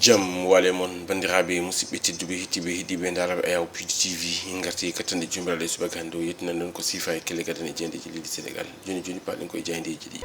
jam wale mon bandiraɓe musidɓe tedduɓe hettiɓe heeɗiɓe daraɓe AOPD TV garti kattanɗe jumiraɗe subaka hande o yettinan non ko sifa e kelle gadan e jendeji leydi Sénégal joni paɗen koye jayndeji ɗi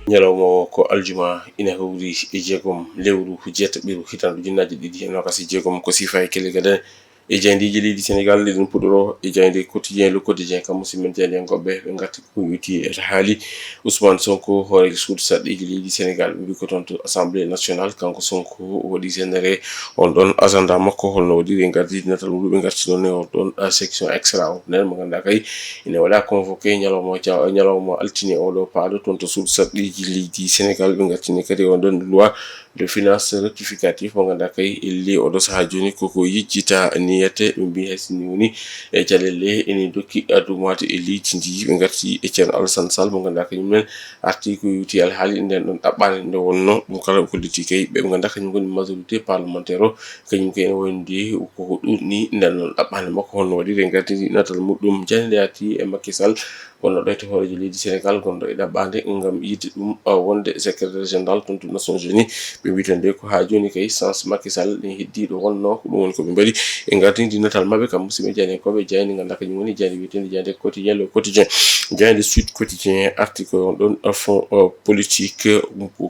ñalawma o ko aljuma ina hewri e jeegom lewru jeetaɓiru hitanɗo junnaji ɗiɗi e nogas e jeegom ko sifa e kelle gadan e jayndeji leydi Sénégal ɗiɗon puɗɗoro e jaynde quotidien le quotidien kam musidmen jayde goɓɓe ɓe garti ko witi e haali Ousmane Sonko hoore suudu sarɗiji leydi Sénégal ɓe ko toon to assemblée nationale kanko Sonko waɗi généré on ɗon agenda makko holno waɗiri gardi natal muɗum ɓe garti ɗon e on ɗon section extraordinaire mo ganduɗa kay ina waɗa convoqué ñalawma altine oɗo paaɗo toon to suudu sarɗiji leydi Sénégal ɓe gartini kadi on ɗon loi de finance rectificatif mo ganduɗa kay illi oɗo saaha joni koko yejjita niyete ɓe mbi hay sinni woni e jalelle ene dokki adumade e leydi ndi ɓe garti e ceerno Alassane Sall mo ganduɗa kañumen arti ko yuti alhaali nden ɗon ɗaɓɓade nde wonno ɗum kala ko kolliti kay ɓe ganduɗa kañum goni majorité parlementaire o kañum kay ene wondi koko ɗuɗni nden ɗon ɗaɓɓade makko holno waɗiri gardi natal muɗum jande arti e Macky Sall gonɗo ɗo to hoorejo leydi Sénégal gonɗo e ɗaɓɓade ngam yidde ɗum wonde secrétaire général toon to Nations Unies ɓe mbitande ko ha joni kay sans Macky Sall ne heddiɗo wonno ko ɗum woni koɓe mbaɗi e gardidi natal mabɓe kam musidɓe jaynekoɓe jayde ganduɗa kañum woni jayde wiyetede jayde quotidien le quotidien jayde Sud Quotidien article on ɗon fond politique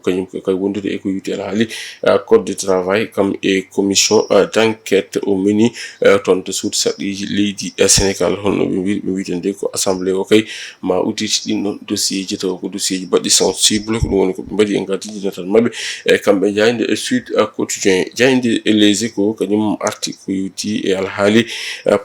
kañum kay wondude e ko yuti alhaali code du travail kam e commission d' enquête au menu toon to suudu sarɗiji leydi Sénégal holno ɓe mbitande ko assemblée o kay ma uditi ɗin ɗon dossier ji taw ko dossier ji baɗɗi sensible ko ɗum woni koɓe mbaɗi e gardiji natal mabɓe e kamɓe jayde Sud Quotidien jayde les Échos kañum article yuti e alhaali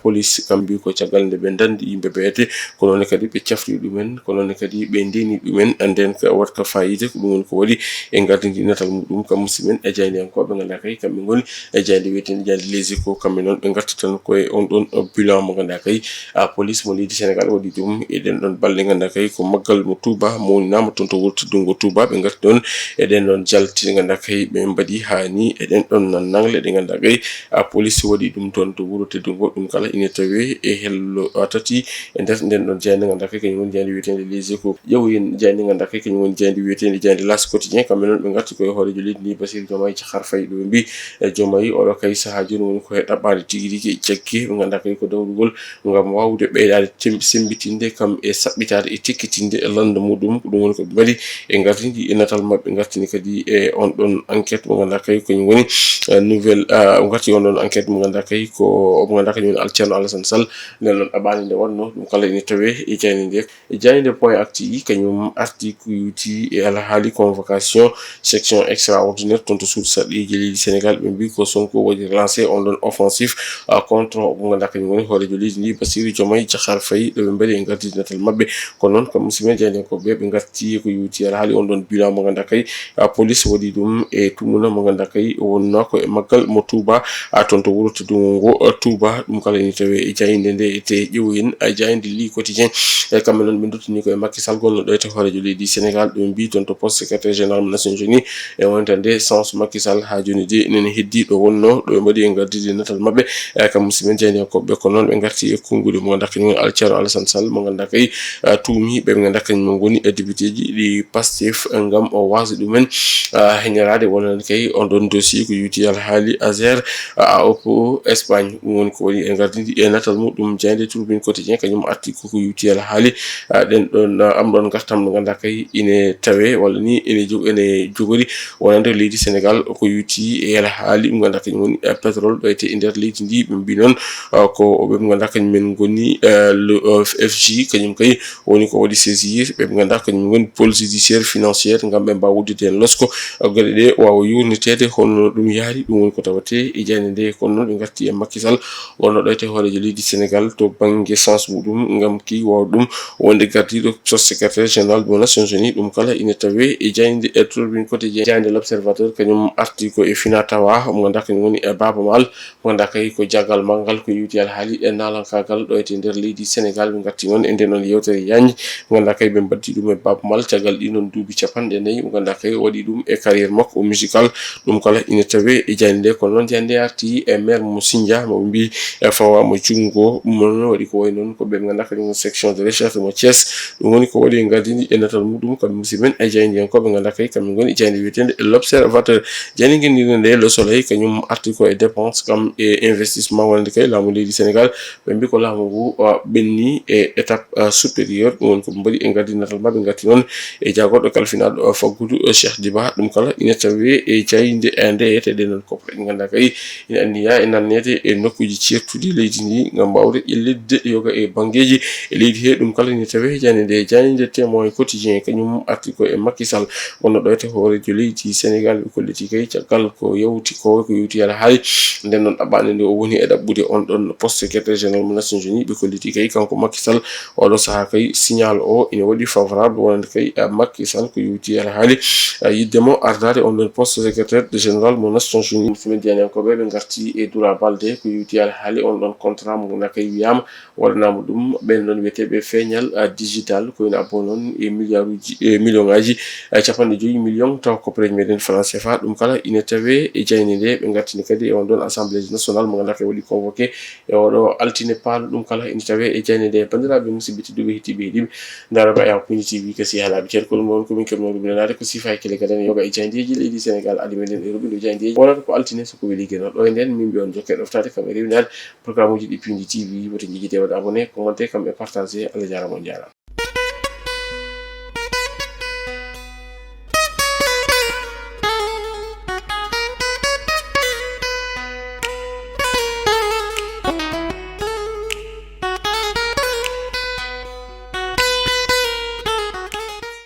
police kam mbi ko caggal nde ɓe dandi yimɓe beete ko noon kadi ɓe cafri ɗumen ko noon kadi ɓe ndeni ɗumen nden ka watka fayida ko ɗum woni ko waɗi e gardidi natal muɗum kam musidɓen e jaydeyankoɓe ganduɗa kay kamɓe goni e jayde wiyetede jayde les Échos kamɓe noon ɓe garti tan koye on ɗon bilan mo ganduɗa kay police mo leydi Sénégal waɗi ɗum eɗen ɗon balɗe ganduɗa kay ko maggal mo Touba mo wonama toon to wurtudungo Touba ɓe garti ɗon eɗen ɗon jalti ɗe ganduɗa kay ɓe mbaɗi hani eɗen ɗon nangle ɗe ganduɗa kay police waɗi ɗum toon to wuuro teddungo ɗum kala ina tawe e hello tati e nder nden ɗon jayde ganduɗa kay kañum woni jayde wiyetede les Échos ƴeewoyen jayde ganduɗa kay kañum woni jayde wiyetede jayde L'As Quotidien kamɓe noon ɓe garti koye hoorejo leydi ndi Bassirou Diomaye Diakhar Faye ɗo ɓe mbi e Diomaye oɗo kay saaha joni woni koye ɗaɓɓade tigui rigui jaggue ɓe ganduɗa kay ko dawrugol ngam wawde ɓeydade sembitinde kam e saɓɓitade e tekkitinde e landa muɗum ko ɗum woni koɓe mbaɗi e gardidi e natal mabɓe gartini kadi e on ɗon enquête mo ganduɗa kay kañum woni nouvelle garti on ɗon enquête mo ganduɗa kay ko mo ganduɗa kañum woni ceerno Alassane Sall nden ɗon ɗaɓɓade nde wonno ɗum kala ina tawe e jayde nde jayde point acti kañum arti ko yuti e alhaali convocation section extraordinaire toon to suudu sarɗiji leydi Sénégal ɓe mbi ko Sonko waɗi lancé on ɗon offensif contre mo ganduɗa kañum woni hoorejo leydi ndi Bassirou Diomaye Diakhar Faye ɗo ɓe mbaɗi e gardidi natal mabɓe kono noon kam musidɓe jaydekoɓe ɓe garti ko yuti alhaali on ɗon bilan mo ganduɗa kay police waɗi ɗum e tumuna mo ganduɗa kay wonno ko e maggal mo Touba toon to wuuro teddungo ngo Touba ɗum kala ina tawe e jayde nde ete ƴeewoyen jayde li quotidien e kamɓe noon ɓe duttini koye Macky Sall gonno ɗo ete hoorejo leydi Sénégal ɗo mbi toon to poste secrétaire général mo Nations Unies e wonitande sans Macky Sall ha joni de nene heddi ɗo wonno ɗo ɓe mbaɗi e gardidi natal mabɓe kam musidɓe jaydekoɓe ko noon ɓe garti e konnguli mo ganduɗa kañum woni ceerno Alassane Sall mo ganduɗa kay tuumi ɓe ganduɗa kañum goni e député ji ɗi Pastef ngam o wasde ɗumen heñorade wonande kay on ɗon dossier ko yuti alhaali Azer AOPO Espagne ɗum woni ko waɗi e gardidi e natal muɗum jayde Tribune Quotidien kañum arti koko yuti alhaali ɗen ɗon am ɗon gartam no ganduɗa kay ine tawe walla ni ene jogori wonande leydi Sénégal ko yuti e alhaali ɗum ganduɗa kañum woni pétrole ɗo ete e nder leydi ndi ɓe mbi noon ko ɓe ganduɗa kañum men goni le FJ kañum kay woni ko waɗi saisir ɓe ganduɗa kañum woni pôle judiciaire financiére ngam ɓe mbawa wuddide hen losko gueɗe ɗe wawa yurnitede holno ɗum yaari ɗum woni ko tawate e jayde nde kono noon ɓe garti e Macky Sall wonno ɗo ete hoorejo leydi Sénégal to banggue sens muɗum ngam ki wawa ɗum wonde gardiɗo poste secrétaire général des Nations Unies ɗum kala ina tawe e jayde e Tribune Quotidien jayde l'Observateur kañum arti ko e Fina Tawa mo ganduɗa kañum woni e Baba Maal mo ganduɗa kay ko jaggal maggal ko yuti alhaali e nalankagal ɗo ete nder leydi Sénégal ɓe garti noon e nden ɗon yewtere yanji mo ganduɗa kay ɓe mbaddi ɗum e Baba Maal caggal ɗi noon duuɓi 40 mo ganduɗa kay waɗi ɗum e carrière makko musical ɗum kala ina tawe e jayde nde kono noon jayde nde arti e maire mo Sindia mo mbi e fawama jungo ɗum noon waɗi ko way noon ko ɓe ganduɗa kañum section de recherche mo Thiès ɗum woni ko waɗi gardini e natal muɗum kamɓe musidɓe ay jeydiyankoɓe ganduɗa kay kamɓe goni jeyde wietede l'observateur. jeyde guennirde nde le soleil kañum arti ko e dépense kam e investissement wonde kay laamu leydi Sénégal ɓe mbi ko laamu ngu ɓenni e étape supérieur ɗum woni ko ɓe mbaɗi e gardinatal mabɓe gatti noon e jagoɗo kalfinaɗo faggudu Cheikh Diba ɗum kala ina tawe e jayde nde yetede non kopre ɗi ganduɗa kay ina anniya e nannede e nokkuji certuɗi leydi ndi gam mbawde ƴellidde yoga e banggueji e leydi he ɗum kala ina tawe jande nde jayde témoin quotidien kañum arti ko e Macky Sall wonno ɗo ete hoorejo leydi Sénégal ɓe kolliti kay caggal ko yewti ko yewti yala haali nden noon ɗaɓɓande nde o woni e ɗaɓɓude on ɗon poste secrétaire général mo Nations Unies ɓe kolliti kay kanko Macky Sall oɗo saaha kay signal o ina waɗi favorable wonande kay Macky Sall ko yewti yala haali yiddemo ardade on ɗon poste secrétaire général mo Nations Unies. musidɓe jeydiyankoɓe ɓe garti e Doura Baldé ko yewti yala haali on ɗon contrat mo ganduɗa kay wiyama waɗanama ɗum ɓen ɗon wiyeteɓe feeñal digital ko ina abbo noon e million ngaji 5 million taw koppareji meɗen franc CFA ɗum kala ina tawe e jayde nde ɓe gartini kadi e on ɗon assemblée nationale mo ganduɗa kay waɗi convoqué e oɗo altine paalo ɗum kala ina tawe e jayde nde. bandiraɓe musidɓe tedduɓe hettiɓe heeɗiɓe daraba e Hakkunde TV kasi haalaɓe ceerkol mon komin kerno rubinanade ko sifa e kele gadan yoga e jaydeji leydi Sénégal adi meɗen e ruɓiɗo jaydeji wonata ko altine soko weeli gueno ɗo e nden min mbiyon jokke ɗoftade kam e rewnade programme uji ɗi Pindi TV woto jigguide wadde abonné commenté kam e partagé Allah jarama on jarama.